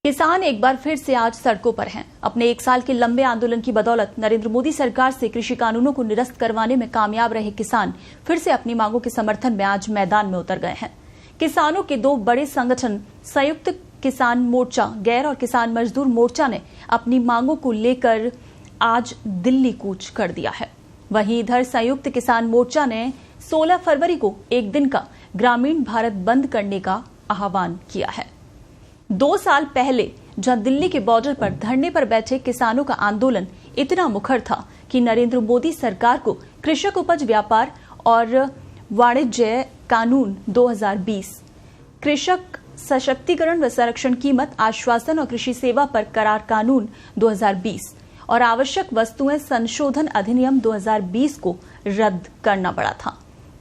किसान एक बार फिर से आज सड़कों पर हैं। अपने 1 साल के लंबे आंदोलन की बदौलत नरेंद्र मोदी सरकार से कृषि कानूनों को निरस्त करवाने में कामयाब रहे किसान फिर से अपनी मांगों के समर्थन में आज मैदान में उतर गए हैं। किसानों के 2 बड़े संगठन संयुक्त किसान मोर्चा, गैर और किसान मजदूर मोर्चा ने अपनी मांगों को लेकर आज दिल्ली कूच कर दिया है। वहीं इधर संयुक्त किसान मोर्चा ने 16 फरवरी को एक दिन का ग्रामीण भारत बंद करने का आह्वान किया है। 2 साल पहले जहां दिल्ली के बॉर्डर पर धरने पर बैठे किसानों का आंदोलन इतना मुखर था कि नरेंद्र मोदी सरकार को कृषक उपज व्यापार और वाणिज्य कानून 2020, कृषक सशक्तिकरण व संरक्षण कीमत आश्वासन और कृषि सेवा पर करार कानून 2020 और आवश्यक वस्तुएं संशोधन अधिनियम 2020 को रद्द करना पड़ा था।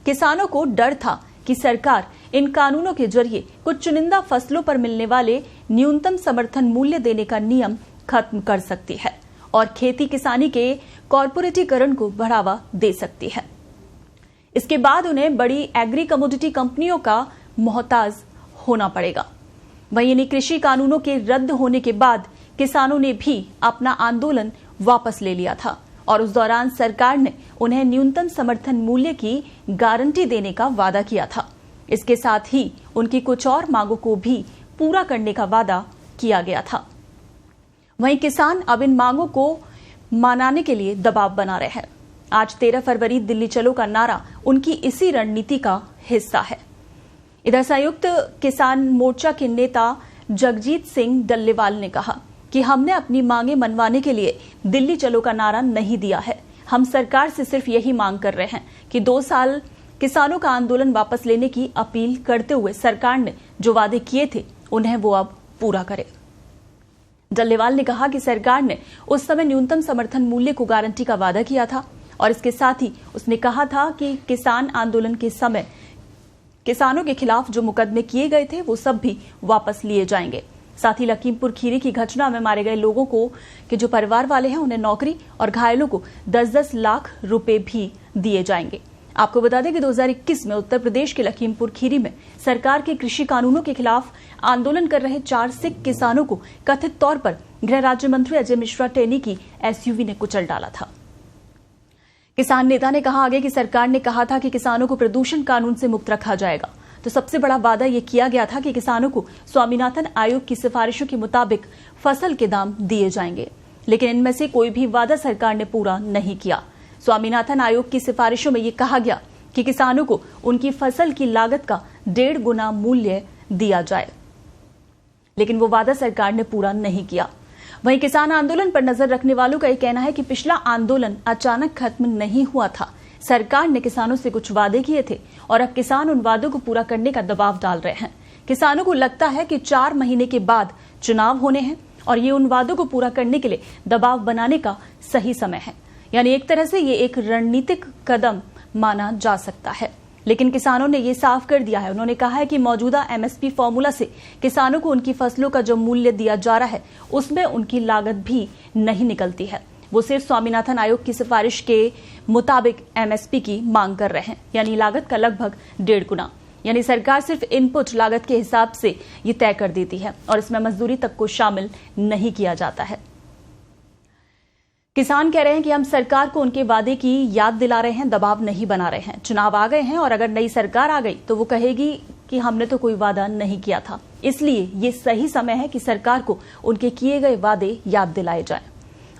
किसानों को डर था कि सरकार इन कानूनों के जरिए कुछ चुनिंदा फसलों पर मिलने वाले न्यूनतम समर्थन मूल्य देने का नियम खत्म कर सकती है और खेती किसानी के कॉर्पोरेटीकरण को बढ़ावा दे सकती है। इसके बाद उन्हें बड़ी एग्री कमोडिटी कंपनियों का मोहताज होना पड़ेगा। वहीं इन्हीं कृषि कानूनों के रद्द होने के बाद किसानों ने भी अपना आंदोलन वापस ले लिया था और उस दौरान सरकार ने उन्हें न्यूनतम समर्थन मूल्य की गारंटी देने का वादा किया था। इसके साथ ही उनकी कुछ और मांगों को भी पूरा करने का वादा किया गया था। वहीं किसान अब इन मांगों को मनाने के लिए दबाव बना रहे हैं। आज 13 फरवरी दिल्ली चलो का नारा उनकी इसी रणनीति का हिस्सा है। इधर संयुक्त किसान मोर्चा के नेता जगजीत सिंह डल्लेवाल ने कहा कि हमने अपनी मांगे मनवाने के लिए दिल्ली चलो का नारा नहीं दिया है। हम सरकार से सिर्फ यही मांग कर रहे हैं कि 2 साल किसानों का आंदोलन वापस लेने की अपील करते हुए सरकार ने जो वादे किए थे उन्हें वो अब पूरा करे। डल्लेवाल ने कहा कि सरकार ने उस समय न्यूनतम समर्थन मूल्य को गारंटी का वादा किया था और इसके साथ ही उसने कहा था कि किसान आंदोलन के समय किसानों के खिलाफ जो मुकदमे किए गए थे वो सब भी वापस लिए जाएंगे। साथ ही लखीमपुर खीरी की घटना में मारे गए लोगों को के जो परिवार वाले हैं उन्हें नौकरी और घायलों को 10-10 लाख रुपए भी दिए जाएंगे। आपको बता दें कि 2021 में उत्तर प्रदेश के लखीमपुर खीरी में सरकार के कृषि कानूनों के खिलाफ आंदोलन कर रहे 4 सिख किसानों को कथित तौर पर गृह राज्य मंत्री अजय मिश्रा टेनी की एसयूवी ने कुचल डाला था। किसान नेता ने कहा आगे कि सरकार ने कहा था कि किसानों को प्रदूषण कानून से मुक्त रखा जाएगा, तो सबसे बड़ा वादा यह किया गया था कि किसानों को स्वामीनाथन आयोग की सिफारिशों के मुताबिक फसल के दाम दिए जाएंगे, लेकिन इनमें से कोई भी वादा सरकार ने पूरा नहीं किया। स्वामीनाथन आयोग की सिफारिशों में यह कहा गया कि किसानों को उनकी फसल की लागत का 1.5 गुना मूल्य दिया जाए, लेकिन वो वादा सरकार ने पूरा नहीं किया। वहीं किसान आंदोलन पर नजर रखने वालों का यह कहना है कि पिछला आंदोलन अचानक खत्म नहीं हुआ था। सरकार ने किसानों से कुछ वादे किए थे और अब किसान उन वादों को पूरा करने का दबाव डाल रहे हैं। किसानों को लगता है कि 4 महीने के बाद चुनाव होने हैं और ये उन वादों को पूरा करने के लिए दबाव बनाने का सही समय है। यानी एक तरह से ये एक रणनीतिक कदम माना जा सकता है, लेकिन किसानों ने ये साफ कर दिया है। उन्होंने कहा है कि मौजूदा एमएसपी फॉर्मूला से किसानों को उनकी फसलों का जो मूल्य दिया जा रहा है उसमें उनकी लागत भी नहीं निकलती है। वो सिर्फ स्वामीनाथन आयोग की सिफारिश के मुताबिक एमएसपी की मांग कर रहे हैं, यानी लागत का लगभग 1.5 गुना। यानी सरकार सिर्फ इनपुट लागत के हिसाब से ये तय कर देती है और इसमें मजदूरी तक को शामिल नहीं किया जाता है। किसान कह रहे हैं कि हम सरकार को उनके वादे की याद दिला रहे हैं, दबाव नहीं बना रहे हैं। चुनाव आ गए हैं और अगर नई सरकार आ गई तो वो कहेगी कि हमने तो कोई वादा नहीं किया था, इसलिए ये सही समय है कि सरकार को उनके किए गए वादे याद दिलाए जाएं।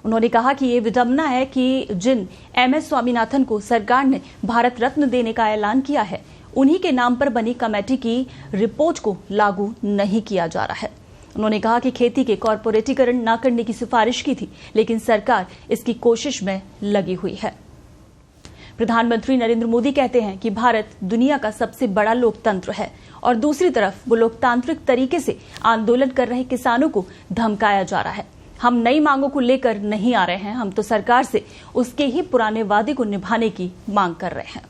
उन्होंने कहा कि ये विडंबना है कि जिन एमएस स्वामीनाथन को सरकार ने भारत रत्न देने का ऐलान किया है उन्हीं के नाम पर बनी कमेटी की रिपोर्ट को लागू नहीं किया जा रहा है। उन्होंने कहा कि खेती के कॉर्पोरेटीकरण न करने की सिफारिश की थी, लेकिन सरकार इसकी कोशिश में लगी हुई है। प्रधानमंत्री नरेंद्र मोदी कहते हैं कि भारत दुनिया का सबसे बड़ा लोकतंत्र है और दूसरी तरफ वो लोकतांत्रिक तरीके से आंदोलन कर रहे किसानों को धमकाया जा रहा है। हम नई मांगों को लेकर नहीं आ रहे हैं, हम तो सरकार से उसके ही पुराने वादे को निभाने की मांग कर रहे हैं।